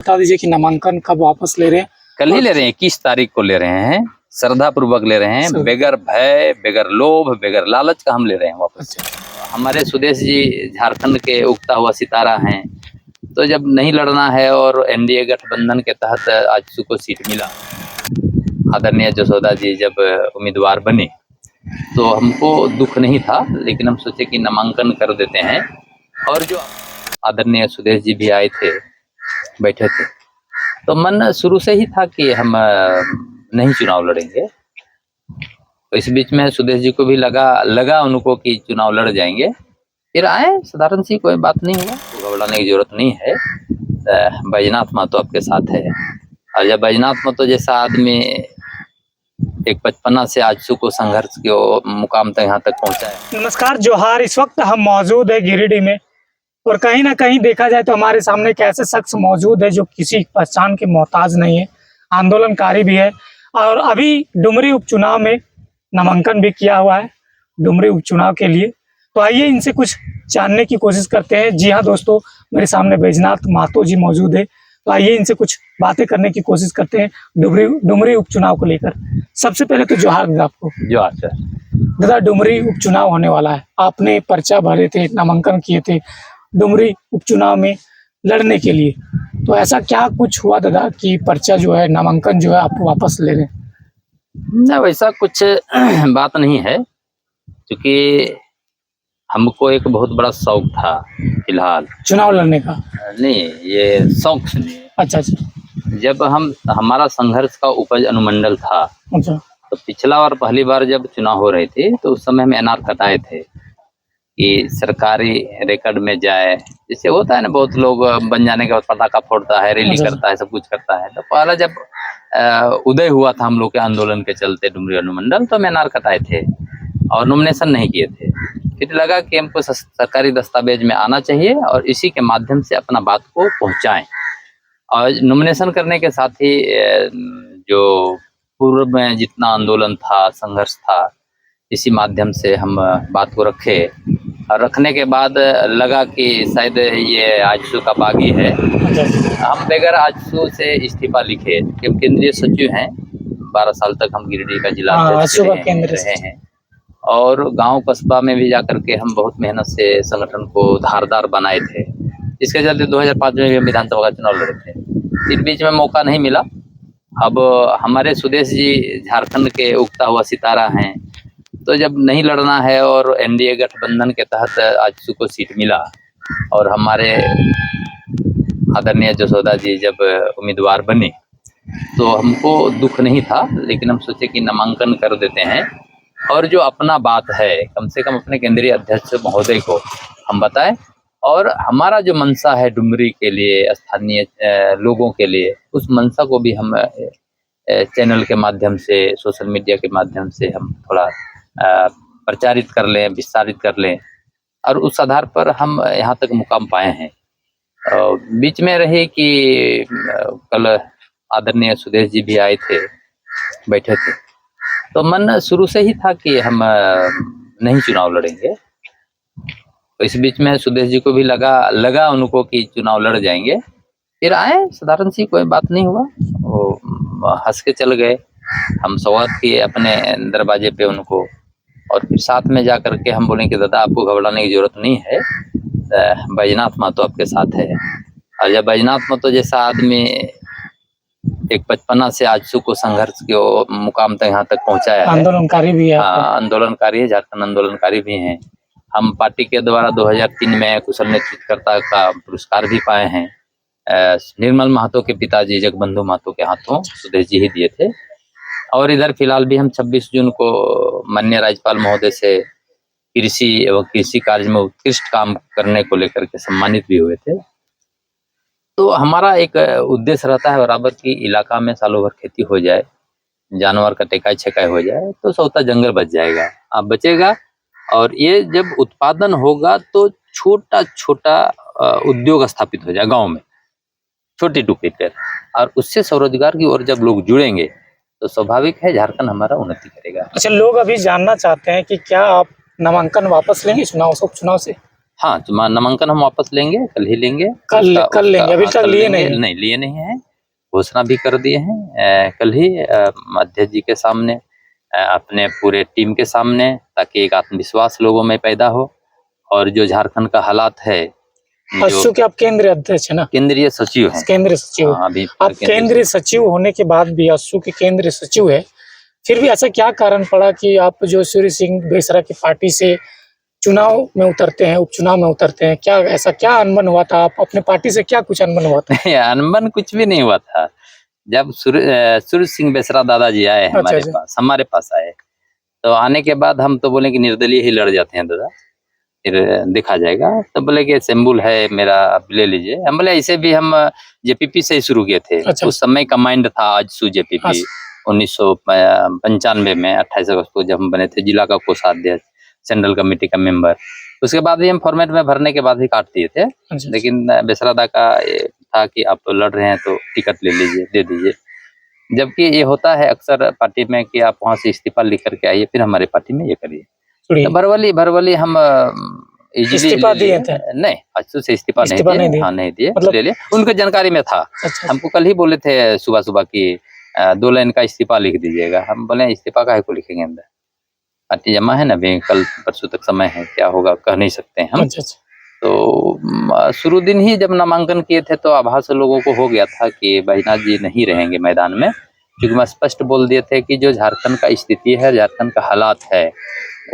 बता दीजिए कि नामांकन कब वापस ले रहे हैं? कल ही ले रहे हैं, 21 तारीख को ले रहे हैं। श्रद्धा पूर्वक ले रहे हैं, बेगर भय, बेगर लोभ, बेगर लालच का हम ले रहे हैं वापस। हमारे सुदेश जी झारखंड के उगता हुआ सितारा हैं, तो जब नहीं लड़ना है और एनडीए गठबंधन के तहत आजसू को सीट मिला, आदरणीय जसोदा जी जब उम्मीदवार बने, तो हमको दुख नहीं था, लेकिन हम सोचे कि नामांकन कर देते हैं। और जो आदरणीय सुदेश जी भी आए थे, बैठे थे, तो मन शुरू से ही था कि हम नहीं चुनाव लड़ेंगे। तो इस बीच में सुदेश जी को भी लगा उनको कि चुनाव लड़ जाएंगे, फिर आए। साधारण सी कोई बात नहीं हुआ, घबराने की जरूरत नहीं है। बैजनाथ महतो आपके साथ है, और जब बैजनाथ महतो जैसा आदमी एक बचपना से आजसू को संघर्ष के मुकाम तक यहाँ तक पहुँचा है। नमस्कार, जोहार। इस वक्त हम मौजूद है गिरिडीह में, और कहीं ना कहीं देखा जाए तो हमारे सामने एक ऐसे शख्स मौजूद है जो किसी पहचान के मोहताज नहीं है, आंदोलनकारी भी है, और अभी डुमरी उपचुनाव में नामांकन भी किया हुआ है डुमरी उपचुनाव के लिए। तो आइए इनसे कुछ जानने की कोशिश करते हैं। जी हाँ दोस्तों, मेरे सामने बैजनाथ महतो जी मौजूद है, तो आइए इनसे कुछ बातें करने की कोशिश करते हैं डुमरी उपचुनाव को लेकर। सबसे पहले तो जोहार आपको। जोहार सर। दादा, डुमरी उपचुनाव होने वाला है, आपने पर्चा भरे थे, नामांकन किए थे डुमरी उपचुनाव में लड़ने के लिए, तो ऐसा क्या कुछ हुआ दादा कि पर्चा जो है, नामांकन जो है, आप वापस ले रहे हैं? ना, वैसा कुछ बात नहीं है, क्योंकि हमको एक बहुत बड़ा शौक था फिलहाल चुनाव लड़ने का। नहीं, ये शौक सुनिए। अच्छा। जब हमारा संघर्ष का उपज अनुमंडल था, अच्छा। तो पिछला बार पहली बार जब चुनाव हो रहे थे, तो उस समय हम एनआर कटाए थे कि सरकारी रिकॉर्ड में जाए। जैसे होता है ना, बहुत लोग बन जाने के बाद पटाखा फोड़ता है, रैली करता है, सब कुछ करता है। तो पहला जब उदय हुआ था हम लोग के आंदोलन के चलते डुमरी अनुमंडल, तो हम एनआर कटाए थे और नॉमिनेशन नहीं किए थे। फिर लगा कि हमको सरकारी दस्तावेज में आना चाहिए और इसी के माध्यम से अपना बात को पहुंचाएं। और नॉमिनेशन करने के साथ ही जो पूर्व में जितना आंदोलन था, संघर्ष था, इसी माध्यम से हम बात को रखे। और रखने के बाद लगा कि शायद ये आजसू का बागी है। हम बेगर आजसू से इस्तीफा लिखे, कि केंद्रीय सचिव हैं, 12 साल तक हम गिरिडीह का जिला अध्यक्ष रहे हैं, और गांव कस्बा में भी जाकर के हम बहुत मेहनत से संगठन को धारदार बनाए थे। इसके चलते 2005 में भी हम विधानसभा का चुनाव लड़े थे। इस बीच में मौका नहीं मिला। अब हमारे सुदेश जी झारखंड के उगता हुआ सितारा हैं, तो जब नहीं लड़ना है और एनडीए गठबंधन के तहत आजसू को सीट मिला, और हमारे आदरणीय जसोदा जी जब उम्मीदवार बने, तो हमको दुख नहीं था, लेकिन हम सोचे कि नामांकन कर देते हैं। और जो अपना बात है, कम से कम अपने केंद्रीय अध्यक्ष महोदय को हम बताएं, और हमारा जो मनसा है डुमरी के लिए, स्थानीय लोगों के लिए, उस मनसा को भी हम चैनल के माध्यम से, सोशल मीडिया के माध्यम से हम थोड़ा प्रचारित कर लें, विस्तारित कर लें, और उस आधार पर हम यहाँ तक मुकाम पाए हैं। बीच में रहे कि कल आदरणीय सुदेश जी भी आए थे, बैठे थे, तो मन शुरू से ही था कि हम नहीं चुनाव लड़ेंगे। तो इस बीच में सुदेश जी को भी लगा उनको कि चुनाव लड़ जाएंगे, फिर आए। साधारण सी कोई बात नहीं हुआ, वो हंस के चल गए। हम स्वागत किए अपने दरवाजे पे उनको, और फिर साथ में जा करके हम बोले कि दादा, आपको घबराने की जरूरत नहीं है, बैजनाथ महतो आपके साथ है। और जब बैजनाथ महतो जैसा आदमी एक बचपना से आजसू को संघर्ष के मुकाम तक यहाँ तक पहुँचाया है, आंदोलनकारी भी है। हाँ, आंदोलनकारी है, झारखंड आंदोलनकारी भी हैं। हम पार्टी के द्वारा 2003 में कुशल नेतृत्वकर्ता का पुरस्कार भी पाए हैं। निर्मल महतो के पिताजी जगबंधु महतो के हाथों सुदेश जी ही दिए थे। और इधर फिलहाल भी हम 26 जून को माननीय राज्यपाल महोदय से कृषि एवं कृषि कार्य में उत्कृष्ट काम करने को लेकर के सम्मानित भी हुए थे। तो हमारा एक उद्देश्य रहता है बराबर की इलाका में सालों भर खेती हो जाए, जानवर का टेकाई छेकाई हो जाए, तो सौता जंगल बच जाएगा, आप बचेगा। और ये जब उत्पादन होगा तो छोटा छोटा उद्योग स्थापित हो जाए गांव में, छोटी टुकड़ी पर, और उससे स्वरोजगार की ओर जब लोग जुड़ेंगे, तो स्वाभाविक है झारखंड हमारा उन्नति करेगा। अच्छा, लोग अभी जानना चाहते हैं कि क्या आप नामांकन वापस लेंगे चुनाव से? हाँ, नामांकन हम वापस लेंगे, कल ही लेंगे। कल लेंगे, अभी तक लिए नहीं? नहीं, लिए नहीं है, घोषणा भी कर दिए हैं कल ही अध्यक्ष जी के सामने, अपने पूरे टीम के सामने, ताकि एक आत्मविश्वास लोगों में पैदा हो। और जो झारखंड का हालात है, अशु के आप केंद्रीय अध्यक्ष है ना? केंद्रीय सचिव हैं। केंद्रीय सचिव। अभी आप केंद्रीय सचिव होने के बाद भी अशु के केंद्रीय सचिव है, फिर भी ऐसा क्या कारण पड़ा कि आप जो सूर्य सिंह बेसरा की पार्टी से चुनाव में उतरते हैं, उपचुनाव में उतरते हैं? क्या ऐसा क्या अनबन हुआ था? आप अपने पार्टी से क्या कुछ अनबन हुआ था? अनबन कुछ भी नहीं हुआ था। जब सूर्य सिंह बेसरा दादाजी आए हमारे पास आए, तो आने के बाद हम तो बोले कि निर्दलीय ही लड़ जाते हैं दादा, फिर देखा जाएगा। तो बोले कि सिंबल है मेरा, आप ले लीजिए। हम बोले ऐसे भी हम जेपीपी से ही शुरू किए थे। उस समय का माइंड था आजसू जेपीपी 1995 में 28 अगस्त को जब हम बने थे, जिला का कोषाध्यक्ष, सेंट्रल कमेटी का मेंबर। उसके बाद भी हम फॉर्मेट में भरने के बाद भी काट दिए थे। लेकिन बेसरा दा का ये था कि आप तो लड़ रहे हैं तो टिकट ले लीजिए, दे दीजिए। जबकि ये होता है अक्सर पार्टी में कि आप वहां से इस्तीफा लिख करके आइए, फिर हमारे पार्टी में ये करिए। तो भरवली हम इस्तीफा दिए थे? नहीं, अच्युत से इस्तीफा नहीं दिए। हाँ, नहीं दिए, मतलब ले लिए, उनके जानकारी में था। हमको कल ही बोले थे सुबह सुबह की 2 लाइन का इस्तीफा लिख दीजिएगा। हम बोले इस्तीफा काहे को लिखेंगे, अंदर पार्टी जमा है ना, अभी कल परसों तक समय है, क्या होगा कह नहीं सकते हम। तो शुरू दिन ही जब नामांकन किए थे तो आभास लोगों को हो गया था कि बैजनाथ जी नहीं रहेंगे मैदान में, क्योंकि मैं स्पष्ट बोल दिए थे कि जो झारखंड का स्थिति है, झारखंड का हालात है,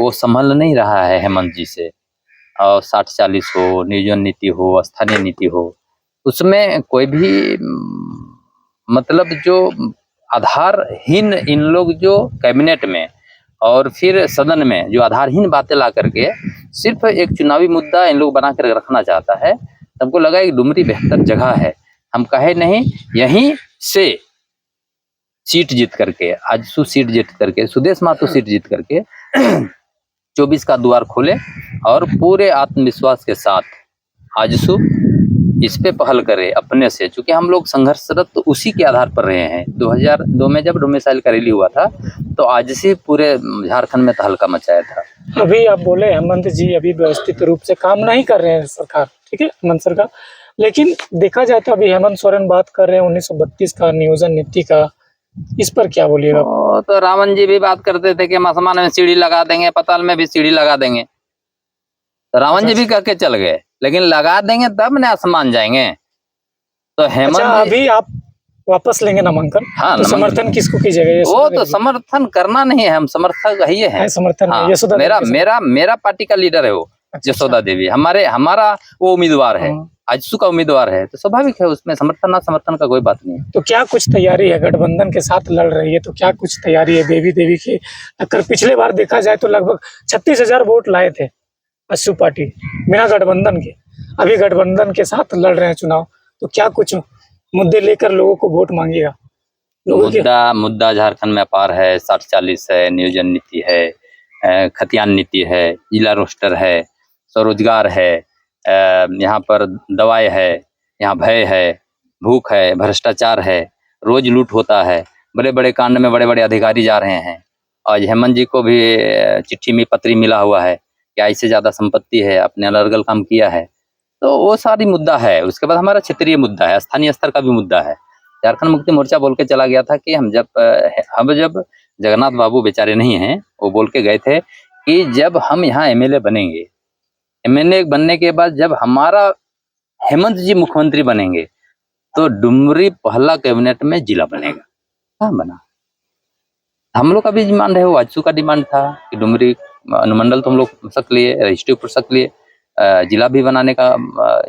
वो संभल नहीं रहा है हेमंत जी से। और 60-40 हो, नियोजन नीति हो, स्थानीय नीति हो, उसमें कोई भी मतलब जो आधारहीन इन लोग जो कैबिनेट में और फिर सदन में जो आधारहीन बातें ला करके सिर्फ एक चुनावी मुद्दा इन लोग बना कर रखना चाहता है। हमको लगा कि डुमरी बेहतर जगह है, हम कहे नहीं, यहीं से सीट जीत करके, आजसू सीट जीत करके, सुदेश महतो सीट जीत करके 24 का द्वार खोले और पूरे आत्मविश्वास के साथ आजसू इस पे पहल करे अपने से। चूंकि हम लोग संघर्षरत तो उसी के आधार पर रहे हैं। 2002 में जब डोमिसाइल का रैली हुआ था तो आज से पूरे झारखंड में तहलका मचाया था। अभी आप बोले हेमंत जी अभी व्यवस्थित रूप से काम नहीं कर रहे हैं सरकार, ठीक है, हेमंत सरकार, लेकिन देखा जाए तो अभी हेमंत सोरेन बात कर रहे हैं 1932 का नियोजन नीति का, इस पर क्या बोलिएगा? तो रावण जी भी बात करते थे कि हम आसमान में सीढ़ी लगा देंगे, पाताल में भी सीढ़ी लगा देंगे। तो रावण जी भी कह के चल गए, लेकिन लगा देंगे तब ना आसमान जाएंगे। तो हेमंत अभी आप वापस लेंगे नामांकन? हाँ, तो समर्थन किसको कीजिएगा? वो तो समर्थन करना नहीं है, हम समर्थक ही है। समर्थन हाँ, मेरा पार्टी का लीडर है वो यशोदा देवी, हमारा वो उम्मीदवार है, आजसू का उम्मीदवार है, तो स्वाभाविक है उसमें समर्थन ना समर्थन का कोई बात नहीं है। तो क्या कुछ तैयारी है? गठबंधन के साथ लड़ रही है तो क्या कुछ तैयारी है बेबी देवी की? अगर पिछले बार देखा जाए तो लगभग 36,000 वोट लाए थे आजसू पार्टी बिना गठबंधन के, अभी गठबंधन के साथ लड़ रहे हैं चुनाव, तो क्या कुछ मुद्दे लेकर लोगों को वोट मांगेगा? मुद्दा झारखंड में अपार है, 60-40 है, नियोजन नीति है, खतियान नीति है, जिला रोस्टर है, स्वरोजगार है, यहाँ पर दवाई है, यहाँ भय है, भूख है, भ्रष्टाचार है, रोज लूट होता है, बड़े बड़े कांड में बड़े बड़े अधिकारी जा रहे हैं। आज हेमंत जी को भी चिट्ठी में पत्री मिला हुआ है कि इससे ज्यादा संपत्ति है, आपने अलग काम किया है। तो वो सारी मुद्दा है। उसके बाद हमारा क्षेत्रीय मुद्दा है, स्थानीय स्तर का भी मुद्दा है। झारखंड मुक्ति मोर्चा बोल के चला गया था कि हम जब जगन्नाथ बाबू बेचारे नहीं हैं, वो बोल के गए थे कि जब हम यहाँ एमएलए बनेंगे, एमएलए बनने के बाद जब हमारा हेमंत जी मुख्यमंत्री बनेंगे तो डुमरी पहला कैबिनेट में जिला बनेगा। कहाँ बना? हम लोग का भी डिमांड है, वो आजसू का डिमांड था कि डुमरी अनुमंडल तो हम लोग सक लिए, रजिस्ट्री पर सक लिए, जिला भी बनाने का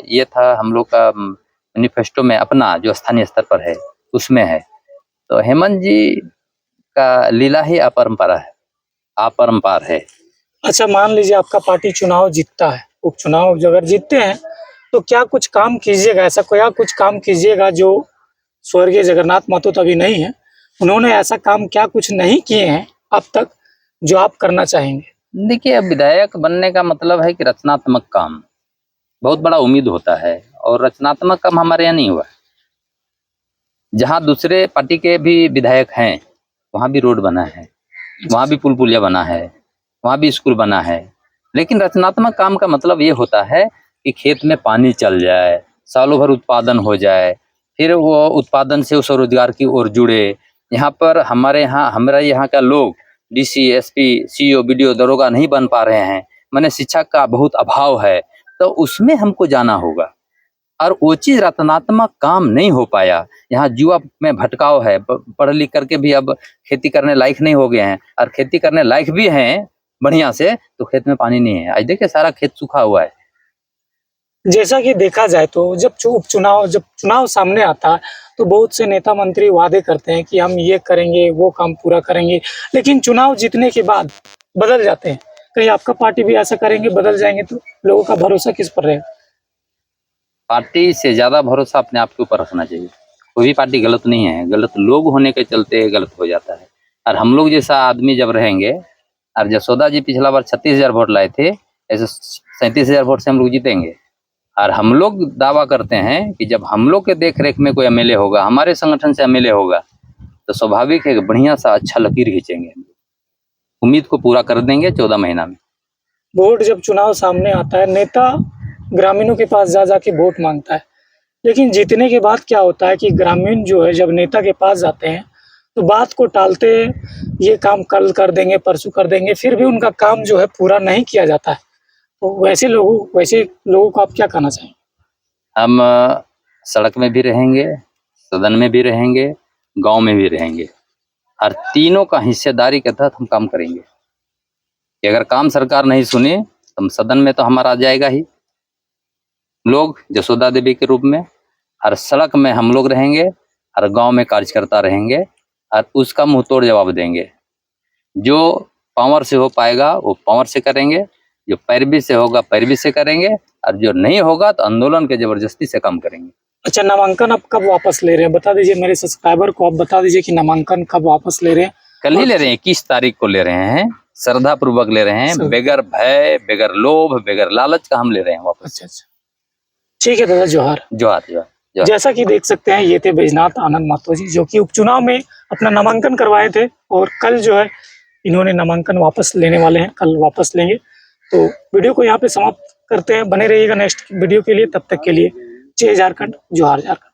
ये था हम लोग का मैनिफेस्टो में, अपना जो स्थानीय स्तर पर है उसमें है। तो हेमंत जी का लीला ही अपरंपार है। अच्छा, मान लीजिए आपका पार्टी चुनाव जीतता है, उपचुनाव अगर जीतते हैं तो क्या कुछ काम कीजिएगा? ऐसा कोई कुछ काम कीजिएगा जो स्वर्गीय जगन्नाथ महतो तो अभी नहीं है, उन्होंने ऐसा काम क्या कुछ नहीं किए हैं अब तक जो आप करना चाहेंगे? देखिए, अब विधायक बनने का मतलब है कि रचनात्मक काम बहुत बड़ा उम्मीद होता है, और रचनात्मक काम हमारे यहाँ नहीं हुआ। जहाँ दूसरे पार्टी के भी विधायक हैं वहाँ भी रोड बना है, वहाँ भी पुल पुलिया बना है, वहाँ भी स्कूल बना है, लेकिन रचनात्मक काम का मतलब ये होता है कि खेत में पानी चल जाए, सालों भर उत्पादन हो जाए, फिर वो उत्पादन से उस रोजगार की ओर जुड़े। यहाँ पर हमारे यहाँ का लोग डीसी, एसपी, सीईओ, बीडीओ, दरोगा नहीं बन पा रहे हैं, माने शिक्षा का बहुत अभाव है, तो उसमें हमको जाना होगा। और वो चीज रचनात्मक काम नहीं हो पाया। यहाँ युवा में भटकाव है, पढ़ लिख करके भी अब खेती करने लायक नहीं हो गए हैं, और खेती करने लायक भी हैं बढ़िया से, तो खेत में पानी नहीं है। आज देखिए सारा खेत सूखा हुआ है। जैसा कि देखा जाए तो जब चुनाव सामने आता है तो बहुत से नेता मंत्री वादे करते हैं कि हम ये करेंगे, वो काम पूरा करेंगे, लेकिन चुनाव जीतने के बाद बदल जाते हैं। कहीं आपका पार्टी भी ऐसा करेंगे, बदल जाएंगे तो लोगों का भरोसा किस पर रहेगा? पार्टी से ज्यादा भरोसा अपने आप के ऊपर रखना चाहिए। कोई भी पार्टी गलत नहीं है, गलत लोग होने के चलते गलत हो जाता है। और हम लोग जैसा आदमी जब रहेंगे, और जसोदा जी पिछला बार 36,000 वोट लाए थे, ऐसे 37,000 वोट से हम लोग जीतेंगे। और हम लोग दावा करते हैं कि जब हम लोग के देख रेख में कोई एमएलए होगा, हमारे संगठन से एमएलए होगा, तो स्वाभाविक है कि बढ़िया सा अच्छा लकीर खींचेंगे। उम्मीद को पूरा कर देंगे 14 महीना में। वोट जब चुनाव सामने आता है, नेता ग्रामीणों के पास जा जाके वोट मांगता है, लेकिन जीतने के बाद क्या होता है कि ग्रामीण जो है जब नेता के पास जाते हैं तो बात को टालते, ये काम कल कर देंगे, परसों कर देंगे, फिर भी उनका काम जो है पूरा नहीं किया जाता है। तो वैसे लोगों को आप क्या कहना चाहेंगे? हम सड़क में भी रहेंगे, सदन में भी रहेंगे, गांव में भी रहेंगे, और तीनों का हिस्सेदारी के तहत हम काम करेंगे। कि अगर काम सरकार नहीं सुने तो हम सदन में तो हमारा आ जाएगा ही लोग जसोदा देवी के रूप में, और सड़क में हम लोग रहेंगे, और गांव में कार्यकर्ता रहेंगे, और उसका मुंह तोड़ जवाब देंगे। जो पावर से हो पाएगा वो पावर से करेंगे, जो पैरवी से होगा पैरवी से करेंगे, और जो नहीं होगा तो आंदोलन के जबरदस्ती से काम करेंगे। अच्छा, नामांकन आप कब वापस ले रहे हैं? बता दीजिए मेरे सब्सक्राइबर को, आप बता दीजिए कि नामांकन कब वापस ले रहे हैं? कल ही ले रहे हैं, 21 तारीख को ले रहे हैं, श्रद्धा पूर्वक ले रहे हैं, बेगर भय, बेगर लोभ, बेगर लालच का हम ले रहे हैं वापस। अच्छा, ठीक है दादा, जोहार। जोहार जोहार। जैसा कि देख सकते हैं, ये थे बैजनाथ आनंद महतो जी, जो कि उपचुनाव में अपना नामांकन करवाए थे, और कल जो है इन्होंने नामांकन वापस लेने वाले हैं, कल वापस लेंगे। तो वीडियो को यहाँ पे समाप्त करते हैं। बने रहिएगा नेक्स्ट वीडियो के लिए, तब तक के लिए जय झारखंड, जोहार झारखंड।